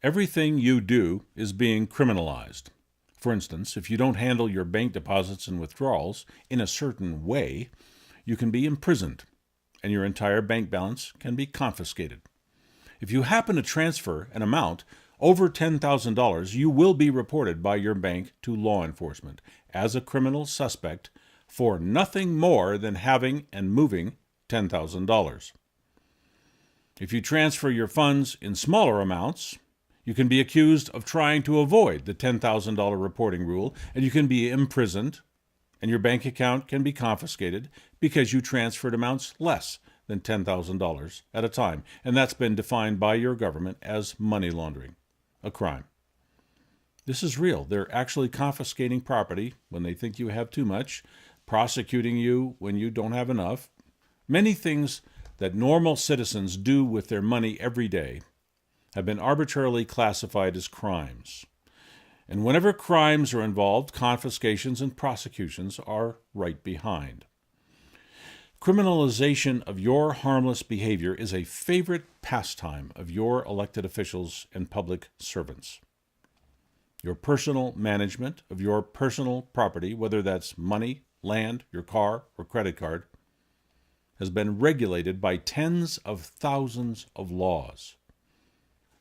Everything you do is being criminalized. For instance, if you don't handle your bank deposits and withdrawals in a certain way, you can be imprisoned, and your entire bank balance can be confiscated. If you happen to transfer an amount over $10,000, you will be reported by your bank to law enforcement as a criminal suspect for nothing more than having and moving $10,000. If you transfer your funds in smaller amounts, you can be accused of trying to avoid the $10,000 reporting rule, and you can be imprisoned, and your bank account can be confiscated because you transferred amounts less than $10,000 at a time, and that's been defined by your government as money laundering, a crime. This is real. They're actually confiscating property when they think you have too much, prosecuting you when you don't have enough. Many things that normal citizens do with their money every day have been arbitrarily classified as crimes. And whenever crimes are involved, confiscations and prosecutions are right behind. Criminalization of your harmless behavior is a favorite pastime of your elected officials and public servants. Your personal management of your personal property, whether that's money, land, your car, or credit card, has been regulated by tens of thousands of laws.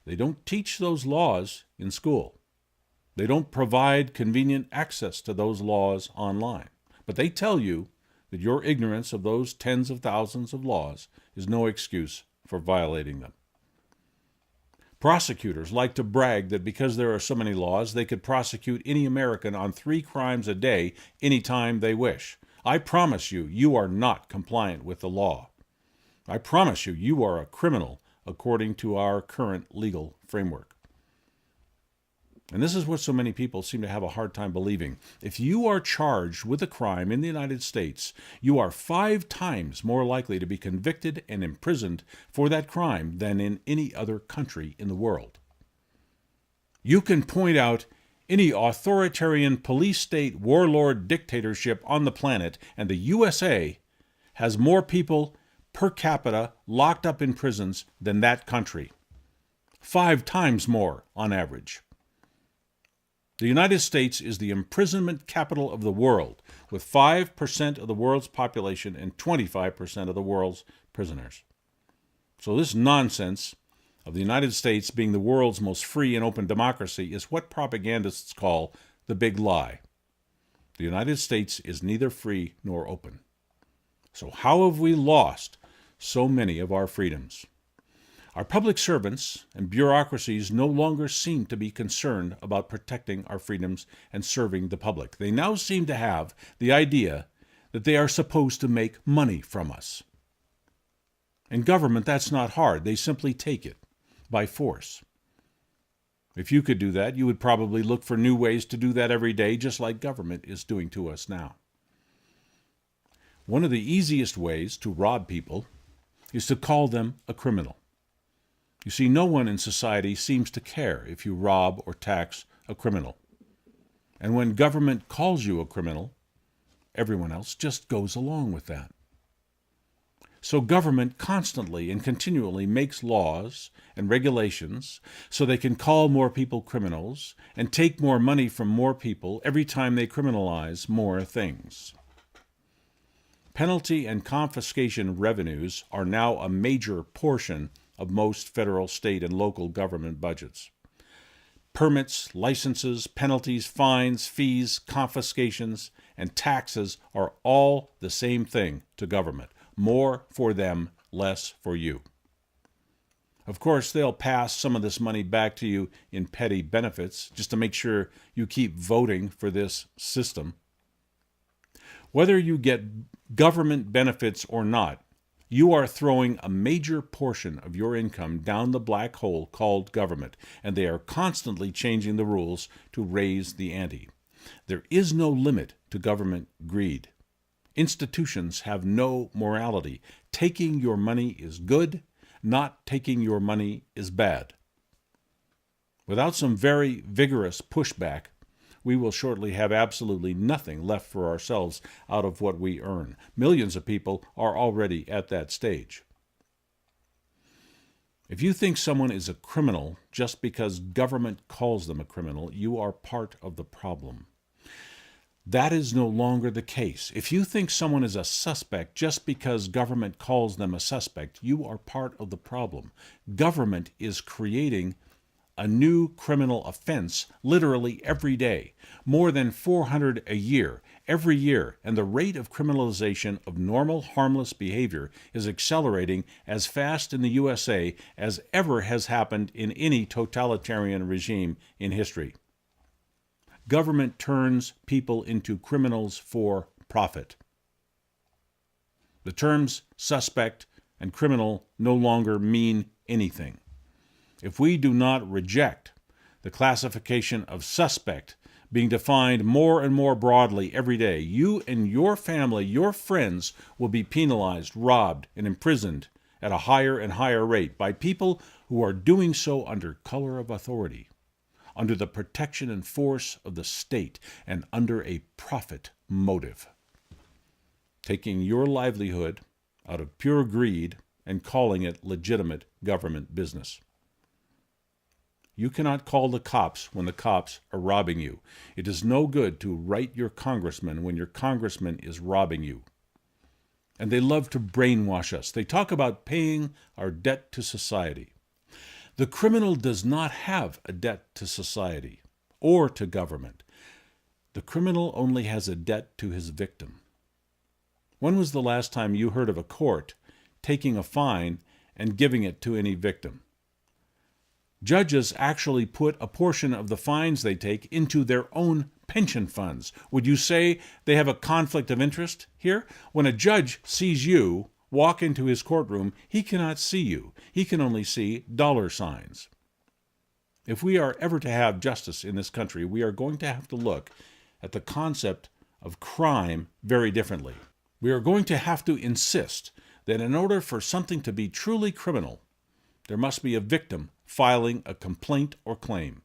They don't teach those laws in school. They don't provide convenient access to those laws online. But they tell you that your ignorance of those tens of thousands of laws is no excuse for violating them. Prosecutors like to brag that because there are so many laws, they could prosecute any American on 3 crimes a day anytime they wish. I promise you, you are not compliant with the law. I promise you, you are a criminal according to our current legal framework. And this is what so many people seem to have a hard time believing. If you are charged with a crime in the United States, you are 5 times more likely to be convicted and imprisoned for that crime than in any other country in the world. You can point out any authoritarian police state warlord dictatorship on the planet, and the USA has more people per capita locked up in prisons than that country. 5 times more on average. The United States is the imprisonment capital of the world, with 5% of the world's population and 25% of the world's prisoners. So this nonsense of the United States being the world's most free and open democracy is what propagandists call the big lie. The United States is neither free nor open. So how have we lost so many of our freedoms? Our public servants and bureaucracies no longer seem to be concerned about protecting our freedoms and serving the public. They now seem to have the idea that they are supposed to make money from us. In government, that's not hard. They simply take it by force. If you could do that, you would probably look for new ways to do that every day, just like government is doing to us now. One of the easiest ways to rob people is to call them a criminal. You see, no one in society seems to care if you rob or tax a criminal. And when government calls you a criminal, everyone else just goes along with that. So government constantly and continually makes laws and regulations so they can call more people criminals and take more money from more people every time they criminalize more things. Penalty and confiscation revenues are now a major portion of most federal, state, and local government budgets. Permits, licenses, penalties, fines, fees, confiscations, and taxes are all the same thing to government. More for them, less for you. Of course, they'll pass some of this money back to you in petty benefits just to make sure you keep voting for this system. Whether you get government benefits or not, you are throwing a major portion of your income down the black hole called government, and they are constantly changing the rules to raise the ante. There is no limit to government greed. Institutions have no morality. Taking your money is good, not taking your money is bad. Without some very vigorous pushback, we will shortly have absolutely nothing left for ourselves out of what we earn. Millions of people are already at that stage. If you think someone is a criminal just because government calls them a criminal, you are part of the problem. That is no longer the case. If you think someone is a suspect just because government calls them a suspect, you are part of the problem. Government is creating a new criminal offense literally every day, more than 400 a year, every year, and the rate of criminalization of normal, harmless behavior is accelerating as fast in the USA as ever has happened in any totalitarian regime in history. Government turns people into criminals for profit. The terms suspect and criminal no longer mean anything. If we do not reject the classification of suspect being defined more and more broadly every day, you and your family, your friends, will be penalized, robbed, and imprisoned at a higher and higher rate by people who are doing so under color of authority, under the protection and force of the state, and under a profit motive, taking your livelihood out of pure greed and calling it legitimate government business. You cannot call the cops when the cops are robbing you. It is no good to write your congressman when your congressman is robbing you. And they love to brainwash us. They talk about paying our debt to society. The criminal does not have a debt to society or to government. The criminal only has a debt to his victim. When was the last time you heard of a court taking a fine and giving it to any victim? Judges actually put a portion of the fines they take into their own pension funds. Would you say they have a conflict of interest here? When a judge sees you walk into his courtroom, he cannot see you. He can only see dollar signs. If we are ever to have justice in this country, we are going to have to look at the concept of crime very differently. We are going to have to insist that in order for something to be truly criminal, there must be a victim filing a complaint or claim.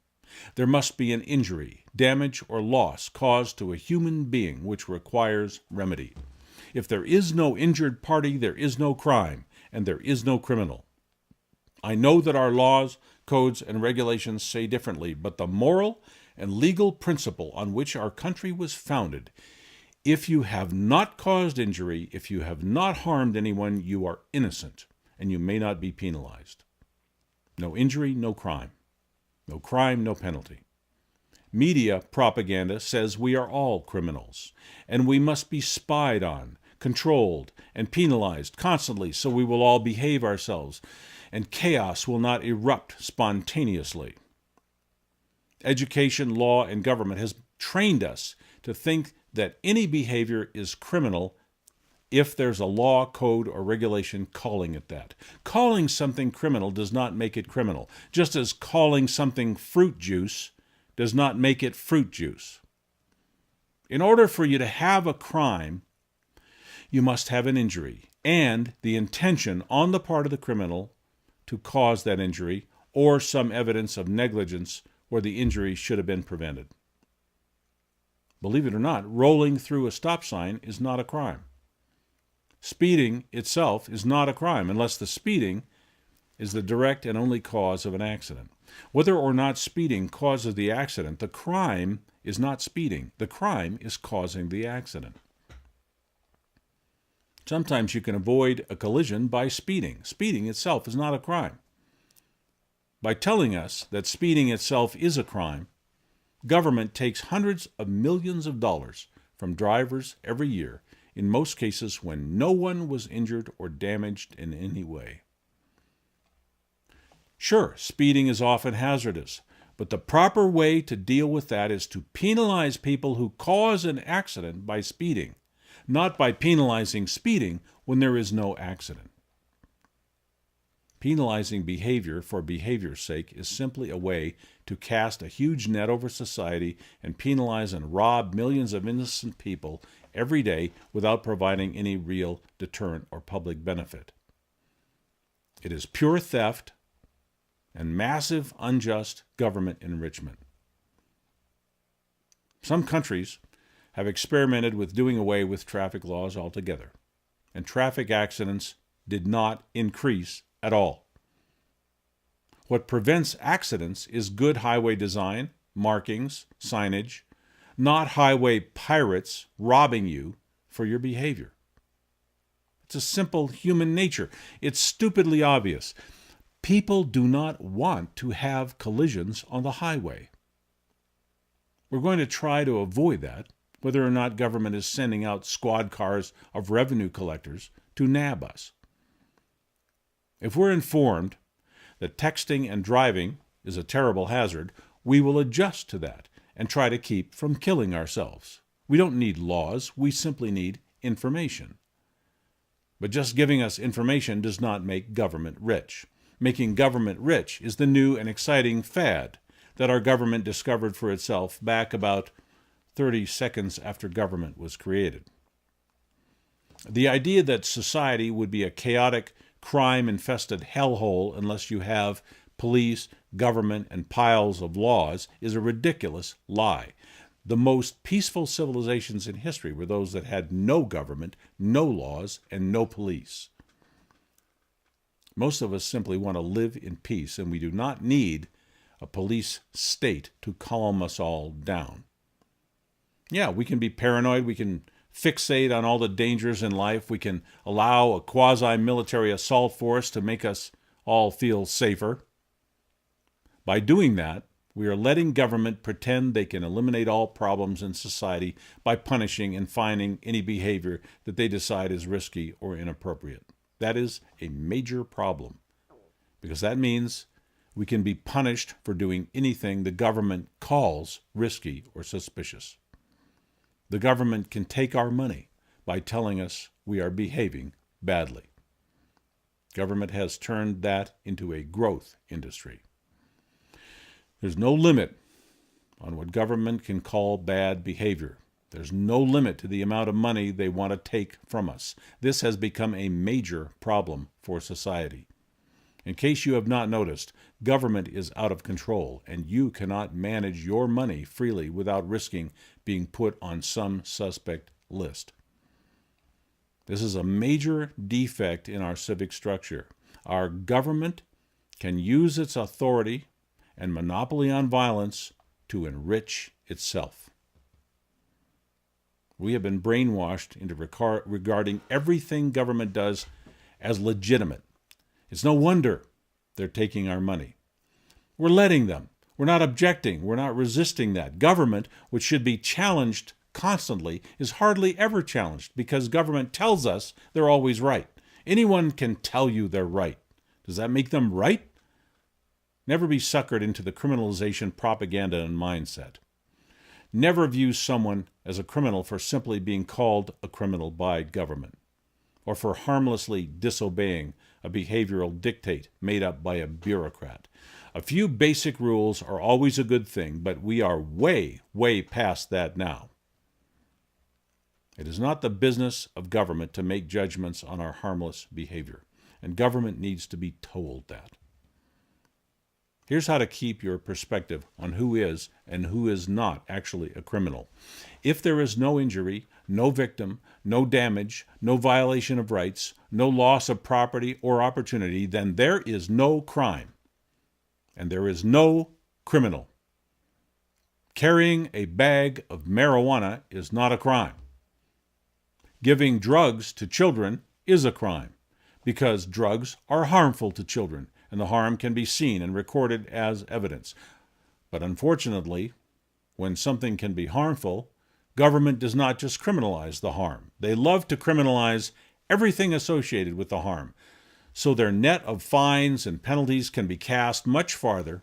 There must be an injury, damage, or loss caused to a human being which requires remedy. If there is no injured party, there is no crime, and there is no criminal. I know that our laws, codes, and regulations say differently, but the moral and legal principle on which our country was founded, if you have not caused injury, if you have not harmed anyone, you are innocent, and you may not be penalized. No injury, no crime. No crime, no penalty. Media propaganda says we are all criminals, and we must be spied on, controlled, and penalized constantly so we will all behave ourselves, and chaos will not erupt spontaneously. Education, law, and government has trained us to think that any behavior is criminal if there's a law, code, or regulation calling it that. Calling something criminal does not make it criminal, just as calling something fruit juice does not make it fruit juice. In order for you to have a crime, you must have an injury and the intention on the part of the criminal to cause that injury or some evidence of negligence where the injury should have been prevented. Believe it or not, rolling through a stop sign is not a crime. Speeding itself is not a crime unless the speeding is the direct and only cause of an accident. Whether or not speeding causes the accident, the crime is not speeding. The crime is causing the accident. Sometimes you can avoid a collision by speeding. Speeding itself is not a crime. By telling us that speeding itself is a crime, government takes hundreds of millions of dollars from drivers every year, in most cases when no one was injured or damaged in any way. Sure, speeding is often hazardous, but the proper way to deal with that is to penalize people who cause an accident by speeding, not by penalizing speeding when there is no accident. Penalizing behavior for behavior's sake is simply a way to cast a huge net over society and penalize and rob millions of innocent people every day without providing any real deterrent or public benefit. It is pure theft and massive unjust government enrichment. Some countries have experimented with doing away with traffic laws altogether, and traffic accidents did not increase at all. What prevents accidents is good highway design, markings, signage, not highway pirates robbing you for your behavior. It's a simple human nature. It's stupidly obvious. People do not want to have collisions on the highway. We're going to try to avoid that, whether or not government is sending out squad cars of revenue collectors to nab us. If we're informed that texting and driving is a terrible hazard, we will adjust to that and try to keep from killing ourselves. We don't need laws, we simply need information. But just giving us information does not make government rich. Making government rich is the new and exciting fad that our government discovered for itself back about 30 seconds after government was created. The idea that society would be a chaotic, crime-infested hellhole unless you have police, government, and piles of laws is a ridiculous lie. The most peaceful civilizations in history were those that had no government, no laws, and no police. Most of us simply want to live in peace, and we do not need a police state to calm us all down. Yeah, we can be paranoid, we can fixate on all the dangers in life, we can allow a quasi-military assault force to make us all feel safer. By doing that, we are letting government pretend they can eliminate all problems in society by punishing and fining any behavior that they decide is risky or inappropriate. That is a major problem, because that means we can be punished for doing anything the government calls risky or suspicious. The government can take our money by telling us we are behaving badly. Government has turned that into a growth industry. There's no limit on what government can call bad behavior. There's no limit to the amount of money they want to take from us. This has become a major problem for society. In case you have not noticed, government is out of control, and you cannot manage your money freely without risking being put on some suspect list. This is a major defect in our civic structure. Our government can use its authority and monopoly on violence to enrich itself. We have been brainwashed into regarding everything government does as legitimate. It's no wonder they're taking our money. We're letting them. We're not objecting. We're not resisting that. Government, which should be challenged constantly, is hardly ever challenged because government tells us they're always right. Anyone can tell you they're right. Does that make them right? Never be suckered into the criminalization propaganda and mindset. Never view someone as a criminal for simply being called a criminal by government, or for harmlessly disobeying a behavioral dictate made up by a bureaucrat. A few basic rules are always a good thing, but we are way, way past that now. It is not the business of government to make judgments on our harmless behavior, and government needs to be told that. Here's how to keep your perspective on who is and who is not actually a criminal. If there is no injury, no victim, no damage, no violation of rights, no loss of property or opportunity, then there is no crime, and there is no criminal. Carrying a bag of marijuana is not a crime. Giving drugs to children is a crime, because drugs are harmful to children, and the harm can be seen and recorded as evidence. But unfortunately, when something can be harmful, government does not just criminalize the harm. They love to criminalize everything associated with the harm, so their net of fines and penalties can be cast much farther,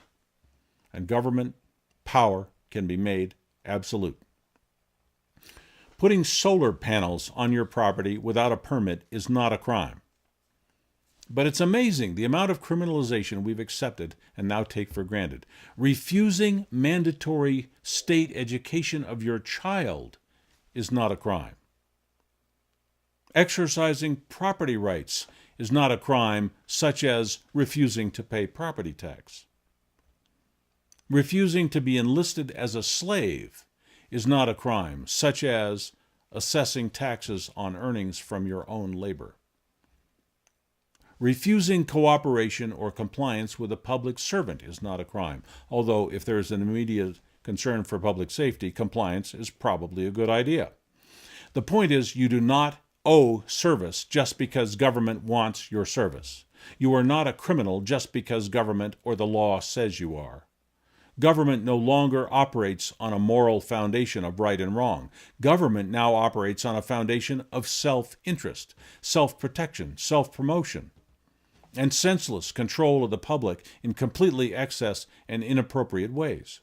and government power can be made absolute. Putting solar panels on your property without a permit is not a crime. But it's amazing the amount of criminalization we've accepted and now take for granted. Refusing mandatory state education of your child is not a crime. Exercising property rights is not a crime, such as refusing to pay property tax. Refusing to be enlisted as a slave is not a crime, such as assessing taxes on earnings from your own labor. Refusing cooperation or compliance with a public servant is not a crime, although if there is an immediate concern for public safety, compliance is probably a good idea. The point is, you do not owe service just because government wants your service. You are not a criminal just because government or the law says you are. Government no longer operates on a moral foundation of right and wrong. Government now operates on a foundation of self-interest, self-protection, self-promotion, and senseless control of the public in completely excess and inappropriate ways.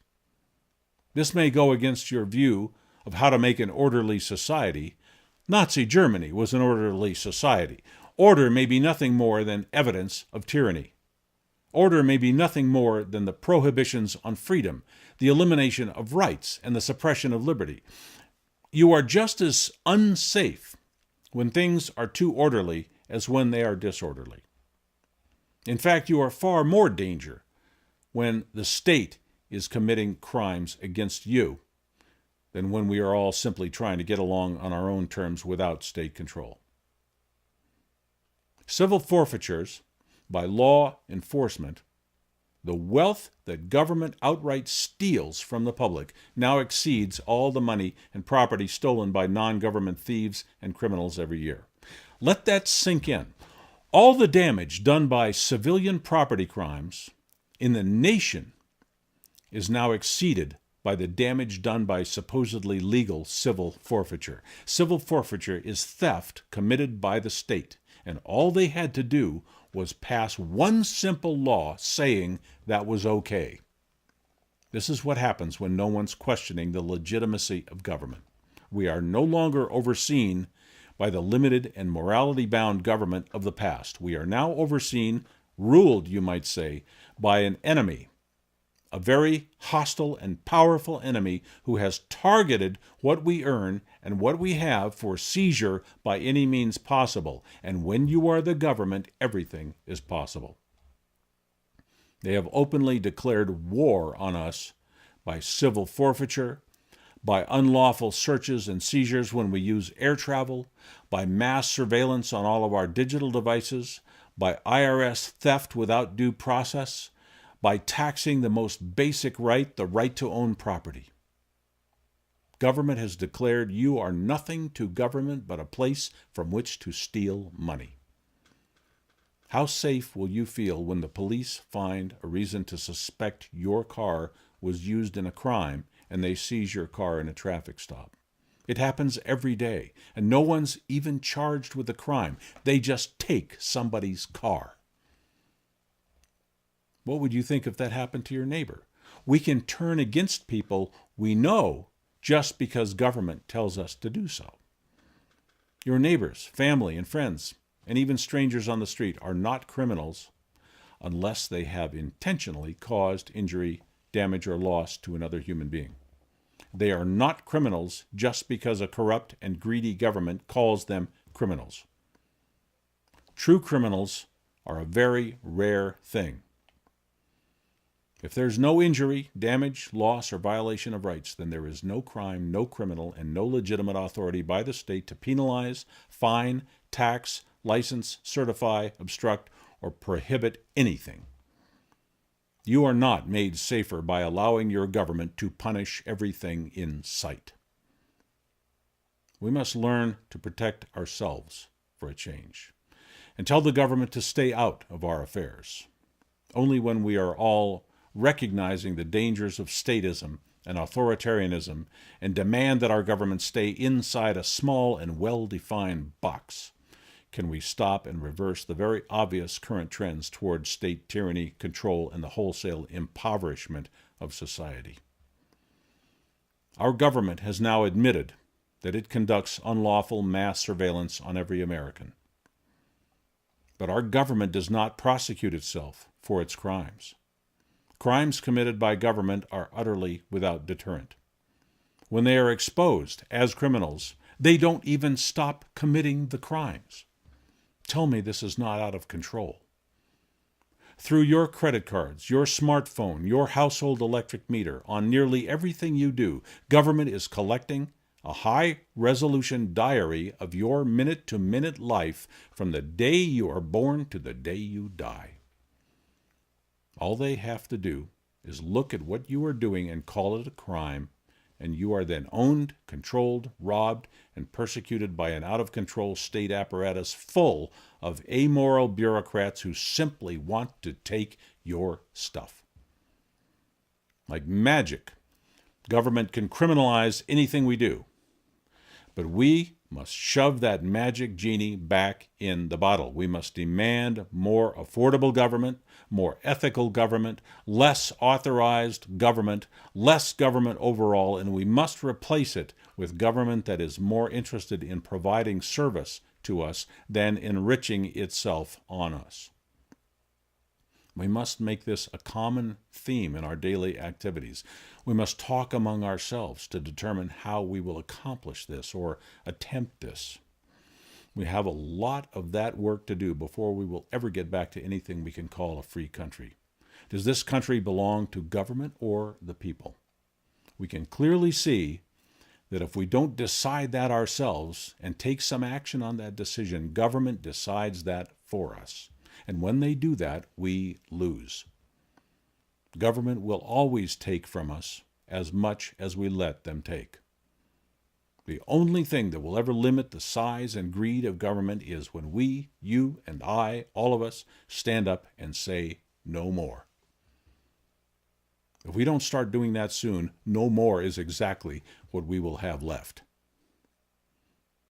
This may go against your view of how to make an orderly society. Nazi Germany was an orderly society. Order may be nothing more than evidence of tyranny. Order may be nothing more than the prohibitions on freedom, the elimination of rights, and the suppression of liberty. You are just as unsafe when things are too orderly as when they are disorderly. In fact, you are far more danger when the state is committing crimes against you than when we are all simply trying to get along on our own terms without state control. Civil forfeitures by law enforcement, the wealth that government outright steals from the public now exceeds all the money and property stolen by non-government thieves and criminals every year. Let that sink in. All the damage done by civilian property crimes in the nation is now exceeded by the damage done by supposedly legal civil forfeiture. Civil forfeiture is theft committed by the state, and all they had to do was pass one simple law saying that was okay. This is what happens when no one's questioning the legitimacy of government. We are no longer overseen by the limited and morality-bound government of the past. We are now overseen, ruled, you might say, by an enemy, a very hostile and powerful enemy who has targeted what we earn and what we have for seizure by any means possible. And when you are the government, everything is possible. They have openly declared war on us by civil forfeiture, by unlawful searches and seizures when we use air travel, by mass surveillance on all of our digital devices, by IRS theft without due process, by taxing the most basic right, the right to own property. Government has declared you are nothing to government but a place from which to steal money. How safe will you feel when the police find a reason to suspect your car was used in a crime and they seize your car in a traffic stop? It happens every day, and no one's even charged with a crime. They just take somebody's car. What would you think if that happened to your neighbor? We can turn against people we know just because government tells us to do so. Your neighbors, family, and friends, and even strangers on the street are not criminals unless they have intentionally caused injury, damage, or loss to another human being. They are not criminals just because a corrupt and greedy government calls them criminals. True criminals are a very rare thing. If there's no injury, damage, loss, or violation of rights, then there is no crime, no criminal, and no legitimate authority by the state to penalize, fine, tax, license, certify, obstruct, or prohibit anything. You are not made safer by allowing your government to punish everything in sight. We must learn to protect ourselves for a change and tell the government to stay out of our affairs. Only when we are all recognizing the dangers of statism and authoritarianism and demand that our government stay inside a small and well-defined box can we stop and reverse the very obvious current trends toward state tyranny, control, and the wholesale impoverishment of society. Our government has now admitted that it conducts unlawful mass surveillance on every American. But our government does not prosecute itself for its crimes. Crimes committed by government are utterly without deterrent. When they are exposed as criminals, they don't even stop committing the crimes. Tell me this is not out of control. Through your credit cards, your smartphone, your household electric meter, on nearly everything you do, government is collecting a high-resolution diary of your minute-to-minute life from the day you are born to the day you die. All they have to do is look at what you are doing and call it a crime, and you are then owned, controlled, robbed, and persecuted by an out-of-control state apparatus full of amoral bureaucrats who simply want to take your stuff. Like magic, government can criminalize anything we do, but we must shove that magic genie back in the bottle. We must demand more affordable government, more ethical government, less authorized government, less government overall, and we must replace it with government that is more interested in providing service to us than enriching itself on us. We must make this a common theme in our daily activities. We must talk among ourselves to determine how we will accomplish this or attempt this. We have a lot of that work to do before we will ever get back to anything we can call a free country. Does this country belong to government or the people? We can clearly see that if we don't decide that ourselves and take some action on that decision, government decides that for us. And when they do that, we lose. Government will always take from us as much as we let them take. The only thing that will ever limit the size and greed of government is when we, you and I, all of us, stand up and say no more. If we don't start doing that soon, no more is exactly what we will have left.